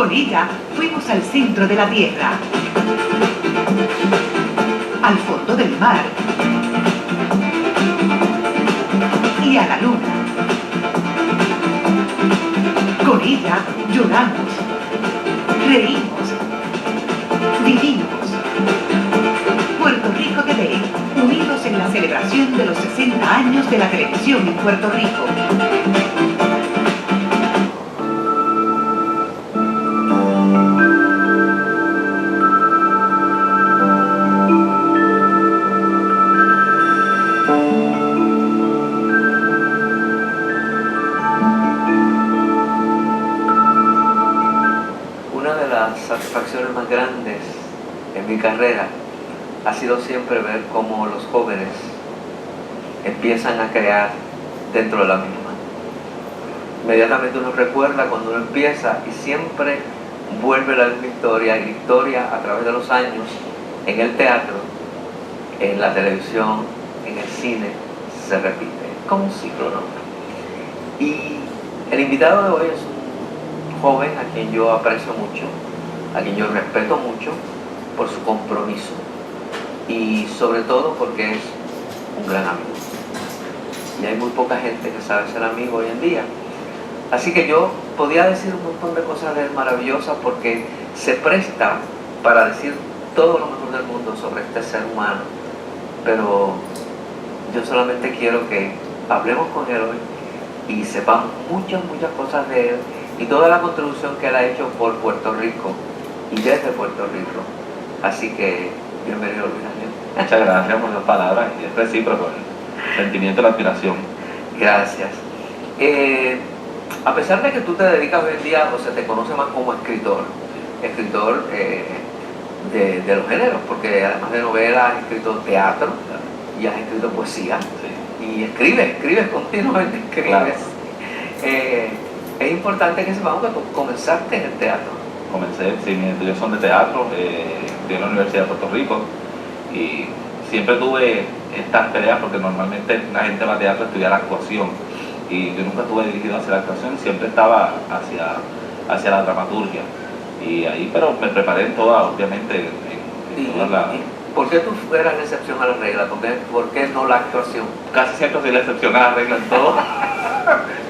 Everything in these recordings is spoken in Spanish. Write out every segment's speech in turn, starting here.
Con ella fuimos al centro de la Tierra, al fondo del mar y a la luna. Con ella lloramos, reímos, vivimos. Puerto Rico TV, unidos en la celebración de los 60 años de la televisión en Puerto Rico. Una de las satisfacciones más grandes en mi carrera ha sido siempre ver cómo los jóvenes empiezan a crear dentro de la misma. Inmediatamente uno recuerda cuando uno empieza y siempre vuelve la misma historia, y la historia a través de los años en el teatro, en la televisión, en el cine, se repite. Es como un ciclo, ¿no? Y el invitado de hoy es un joven a quien yo aprecio mucho, a quien yo respeto mucho por su compromiso y sobre todo porque es un gran amigo. Y hay muy poca gente que sabe ser amigo hoy en día. Así que yo podía decir un montón de cosas de él maravillosas porque se presta para decir todo lo mejor del mundo sobre este ser humano. Pero yo solamente quiero que hablemos con él hoy y sepamos muchas cosas de él y toda la contribución que él ha hecho por Puerto Rico y desde Puerto Rico. Así que, bienvenido, Luis Daniel. Muchas gracias por las palabras y es recíproco el sentimiento de la admiración. Gracias. A pesar de que tú te dedicas hoy en día, o se te conoce más como escritor de los géneros, porque además de novelas has escrito teatro y has escrito poesía, sí. Y escribes continuamente, escribes. Claro. Es importante que sepamos que tú comenzaste en el teatro. Comencé, sí, mis estudios son de teatro, de la Universidad de Puerto Rico, y siempre tuve estas peleas porque normalmente la gente va a teatro a estudiar actuación y yo nunca estuve dirigido hacia la actuación, siempre estaba hacia la dramaturgia y ahí, pero me preparé en toda, obviamente, en todas las... ¿Por qué tú eras la excepción a la regla? ¿Por qué no la actuación? Casi siempre soy la excepción a la regla en todo.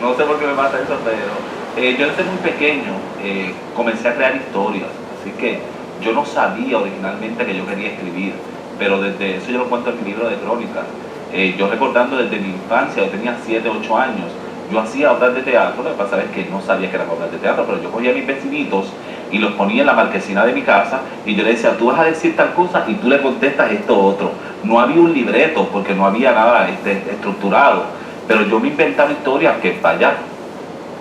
No sé por qué me pasa eso, pero yo desde muy pequeño comencé a crear historias, así que yo no sabía originalmente que yo quería escribir, pero desde eso yo lo cuento en mi libro de crónicas. Yo recordando desde mi infancia, yo tenía 7, 8 años, yo hacía obras de teatro, lo que pasa es que no sabía que eran obras de teatro, pero yo cogía a mis vecinitos y los ponía en la marquesina de mi casa y yo le decía, tú vas a decir tal cosa y tú le contestas esto otro. No había un libreto porque no había nada estructurado, pero yo me inventaba historias que vaya,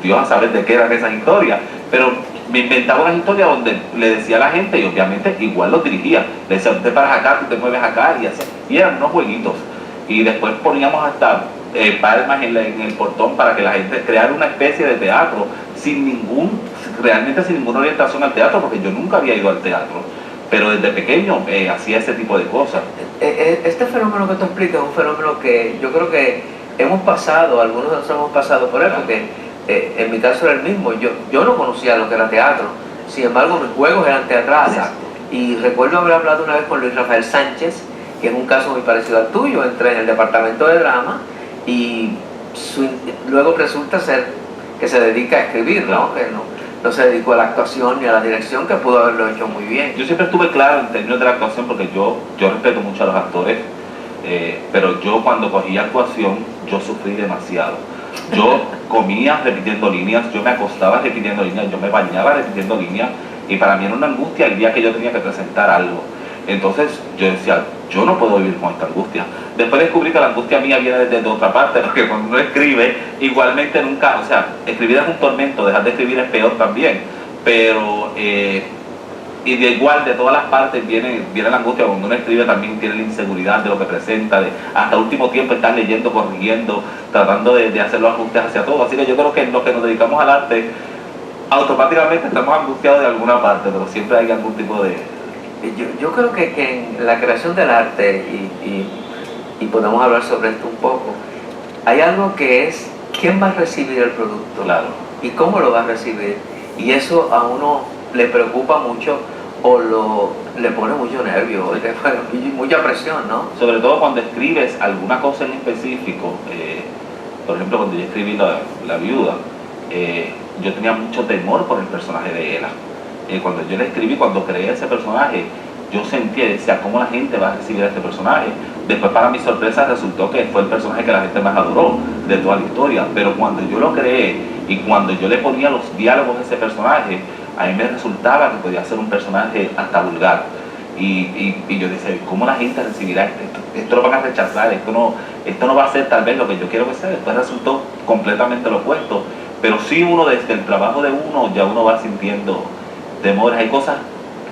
Dios a saber de qué eran esas historias, pero me inventaba unas historias donde le decía a la gente y obviamente igual los dirigía. Le decía, tú te paras acá, tú te mueves acá y así. Y eran unos jueguitos. Y después poníamos hasta palmas en el portón para que la gente creara una especie de teatro realmente sin ninguna orientación al teatro, porque yo nunca había ido al teatro. Pero desde pequeño hacía ese tipo de cosas. Este fenómeno que tú explicas es un fenómeno que yo creo que hemos pasado, algunos de nosotros hemos pasado por él, porque en mi caso era el mismo. Yo no conocía lo que era teatro, sin embargo mis juegos eran teatrales. Exacto. Y recuerdo haber hablado una vez con Luis Rafael Sánchez, que es un caso muy parecido al tuyo. Entré en el departamento de drama y luego resulta ser que se dedica a escribir, ¿no? Que no se dedicó a la actuación ni a la dirección, que pudo haberlo hecho muy bien. Yo siempre estuve claro en términos de la actuación porque yo respeto mucho a los actores, pero yo cuando cogía actuación yo sufrí demasiado. Yo comía repitiendo líneas, yo me acostaba repitiendo líneas, yo me bañaba repitiendo líneas y para mí era una angustia el día que yo tenía que presentar algo. Entonces yo decía, yo no puedo vivir con esta angustia. Después descubrí que la angustia mía viene desde otra parte, porque cuando uno escribe, igualmente nunca, o sea, escribir es un tormento, dejar de escribir es peor también, pero y de igual de todas las partes viene la angustia. Cuando uno escribe también tiene la inseguridad de lo que presenta, hasta último tiempo estás leyendo, corrigiendo, tratando de hacer los ajustes hacia todo. Así que yo creo que en lo que nos dedicamos al arte automáticamente estamos angustiados de alguna parte, pero siempre hay algún tipo de... Yo creo que en la creación del arte, y podemos hablar sobre esto un poco, hay algo que es quién va a recibir el producto, claro, y cómo lo va a recibir, y eso a uno le preocupa mucho o le pone mucho nervio, le pone mucha presión, ¿no? Sobre todo cuando escribes alguna cosa en específico, por ejemplo, cuando yo escribí La Viuda, yo tenía mucho temor por el personaje de Ela. Cuando yo la escribí, cuando creé ese personaje, yo sentía y decía, ¿cómo la gente va a recibir a este personaje? Después, para mi sorpresa, resultó que fue el personaje que la gente más adoró de toda la historia. Pero cuando yo lo creé y cuando yo le ponía los diálogos a ese personaje, a mí me resultaba que podía ser un personaje hasta vulgar. Y yo decía, ¿cómo la gente recibirá esto? Esto lo van a rechazar, esto no va a ser tal vez lo que yo quiero que sea. Después resultó completamente lo opuesto. Pero sí, uno desde el trabajo de uno, ya uno va sintiendo temores. Hay cosas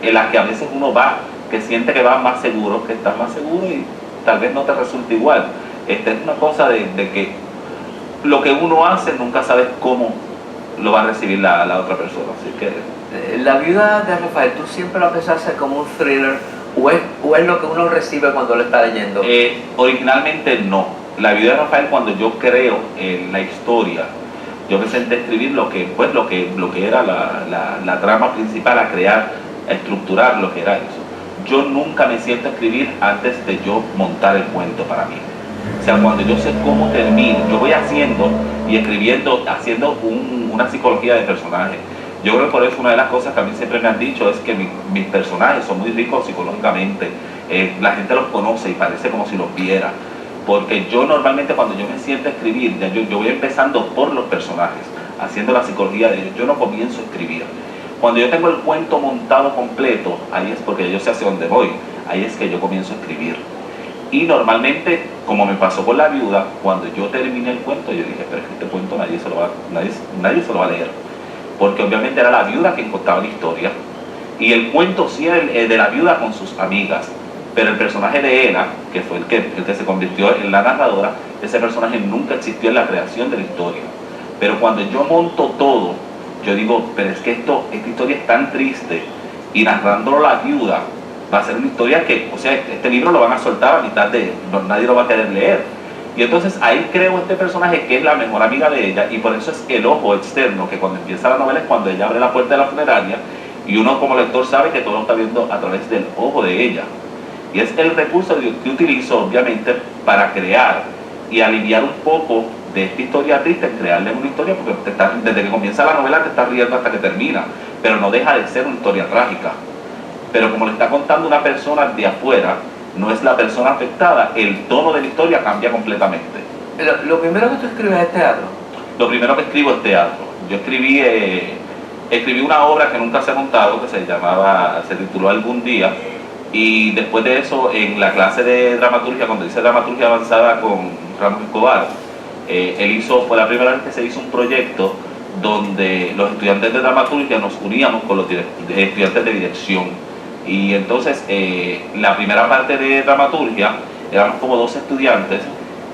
en las que a veces uno va, que siente que va más seguro, que está más seguro y tal vez no te resulta igual. Es una cosa de que lo que uno hace nunca sabes cómo lo va a recibir la otra persona. Así que La Viuda de Rafael, ¿tú siempre lo pensaste como un thriller o es lo que uno recibe cuando lo está leyendo? Originalmente no. La Viuda de Rafael, cuando yo creo la historia, yo me senté a escribir lo que era la trama principal, a crear, a estructurar lo que era eso. Yo nunca me siento a escribir antes de yo montar el cuento para mí. O sea, cuando yo sé cómo termino, yo voy haciendo y escribiendo, haciendo una psicología de personaje. Yo creo que por eso una de las cosas que a mí siempre me han dicho es que mis personajes son muy ricos psicológicamente. La gente los conoce y parece como si los viera. Porque yo normalmente cuando yo me siento a escribir, yo voy empezando por los personajes, haciendo la psicología de ellos. Yo no comienzo a escribir. Cuando yo tengo el cuento montado completo, ahí es porque yo sé hacia dónde voy. Ahí es que yo comienzo a escribir. Y normalmente, como me pasó con La Viuda, cuando yo terminé el cuento, yo dije, pero es que este cuento nadie se lo va a leer. Porque obviamente era la viuda quien contaba la historia. Y el cuento sí era el de la viuda con sus amigas. Pero el personaje de Ela, que fue el que se convirtió en la narradora, ese personaje nunca existió en la creación de la historia. Pero cuando yo monto todo, yo digo, pero es que esta historia es tan triste, y narrándolo la viuda, va a ser una historia que, o sea, este libro lo van a soltar a mitad nadie lo va a querer leer. Y entonces ahí creo este personaje que es la mejor amiga de ella, y por eso es el ojo externo, que cuando empieza la novela es cuando ella abre la puerta de la funeraria, y uno como lector sabe que todo lo está viendo a través del ojo de ella. Y es el recurso que utilizo, obviamente, para crear y aliviar un poco de esta historia triste, crearle una historia, porque desde que comienza la novela te estás riendo hasta que termina, pero no deja de ser una historia trágica. Pero como le está contando una persona de afuera, no es la persona afectada, el tono de la historia cambia completamente. Lo primero que tú escribes es teatro. Lo primero que escribo es teatro. Yo escribí una obra que nunca se ha contado, que se tituló Algún Día, y después de eso, en la clase de dramaturgia, cuando hice dramaturgia avanzada con Ramos Escobar, fue la primera vez que se hizo un proyecto donde los estudiantes de dramaturgia nos uníamos con los estudiantes de dirección. Y entonces, la primera parte de dramaturgia, éramos como 2 estudiantes,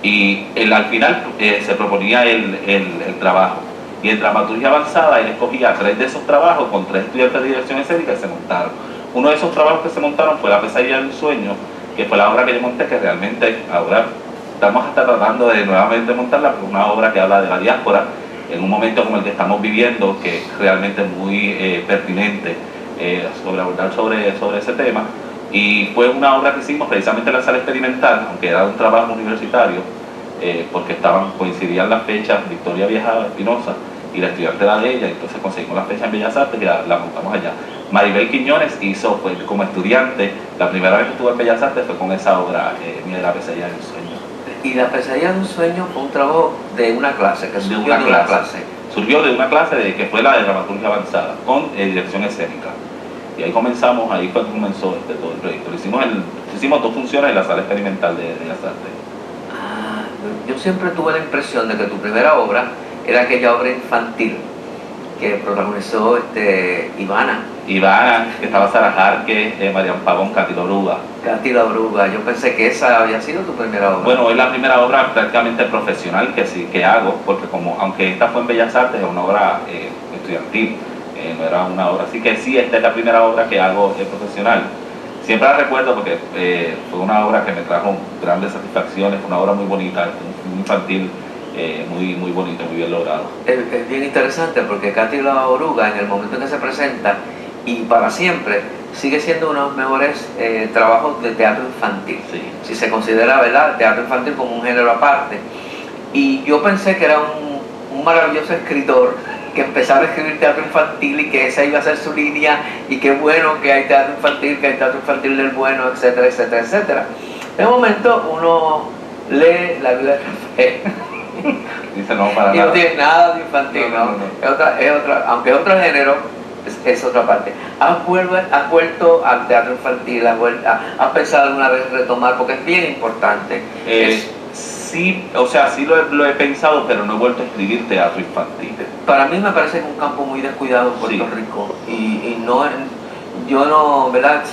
y al final se proponía el trabajo. Y en dramaturgia avanzada, él escogía 3 de esos trabajos con 3 estudiantes de dirección escénica y se montaron. Uno de esos trabajos que se montaron fue La Pesadilla del Sueño, que fue la obra que yo monté, que realmente ahora estamos hasta tratando de nuevamente montarla, porque es una obra que habla de la diáspora, en un momento como el que estamos viviendo, que es realmente muy pertinente abordar sobre ese tema. Y fue una obra que hicimos precisamente en la sala experimental, aunque era un trabajo universitario, porque coincidían las fechas, Victoria Vieja Espinosa y la estudiante era de ella, entonces conseguimos la fecha en Bellas Artes y la montamos allá. Maribel Quiñones fue como estudiante, la primera vez que estuvo en Bellas Artes fue con esa obra mía de La Pesadilla del Sueño. Y La Pesadilla de un Sueño fue un trabajo de una clase, que surgió de una clase. Surgió de una clase que fue la de dramaturgia avanzada, con dirección escénica. Y ahí ahí fue que comenzó todo el proyecto. Hicimos 2 funciones en la sala experimental de Bellas Artes. Yo siempre tuve la impresión de que tu primera obra era aquella obra infantil que protagonizó Ivana, que estaba Sara Jarque, Marian Pavón, Katy La Oruga. Yo pensé que esa había sido tu primera obra. Bueno, es la primera obra prácticamente profesional que hago, porque aunque esta fue en Bellas Artes, es una obra estudiantil, no era una obra, así que sí, esta es la primera obra que hago profesional. Siempre la recuerdo porque fue una obra que me trajo grandes satisfacciones, fue una obra muy bonita, muy infantil, muy bonito, muy bien logrado. Es bien interesante porque Katy La Oruga, en el momento en que se presenta, y para siempre, sigue siendo uno de los mejores trabajos de teatro infantil. Sí. Si se considera, ¿verdad?, el teatro infantil como un género aparte. Y yo pensé que era un maravilloso escritor que empezaba a escribir teatro infantil y que esa iba a ser su línea, y qué bueno que hay teatro infantil, que hay teatro infantil del bueno, etcétera, etcétera, etcétera. De momento uno lee la vida de Rafael Dice no para y nada. no tiene nada de infantil, No. Es otra, aunque es otro género, es otra parte. ¿Has vuelto al teatro infantil? ¿Has pensado alguna vez retomar? Porque es bien importante. Sí, o sea, sí lo he pensado, pero no he vuelto a escribir teatro infantil. Para mí me parece que es un campo muy descuidado en Puerto Sí. Rico, y no, yo no, ¿verdad?,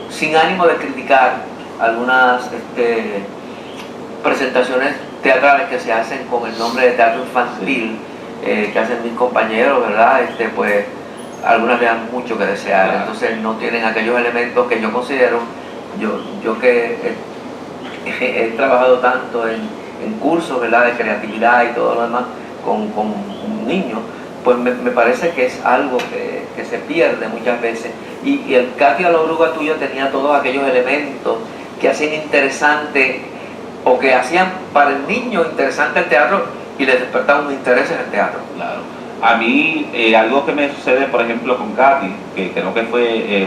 sin ánimo de criticar algunas presentaciones teatrales que se hacen con el nombre de teatro infantil, que hacen mis compañeros, ¿verdad? Pues algunas dejan mucho que desear, Claro. entonces no tienen aquellos elementos que yo considero, yo que he trabajado tanto en cursos, ¿verdad?, de creatividad y todo lo demás con niños, pues me parece que es algo que se pierde muchas veces. Y el Katia la oruga tuyo tenía todos aquellos elementos que hacían interesante, o que hacían para el niño interesante el teatro, y le despertaban un interés en el teatro. Claro. A mí, algo que me sucede, por ejemplo, con Katy, que creo que fue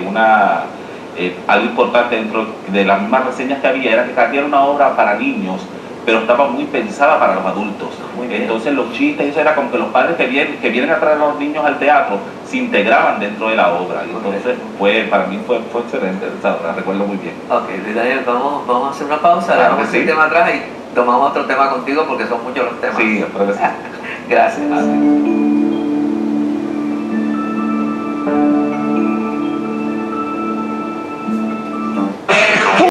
algo importante dentro de las mismas reseñas que había, era que Katy era una obra para niños, pero estaba muy pensada para los adultos. Muy bien. Entonces los chistes, eso era como que los padres que vienen a traer a los niños al teatro se integraban dentro de la obra. Y entonces para mí fue excelente esa obra, recuerdo muy bien. Ok, Daniel, vamos a hacer una pausa, Claro dejamos que el sí. tema atrás y tomamos otro tema contigo, porque son muchos los temas. Sí, espero que sí. Gracias.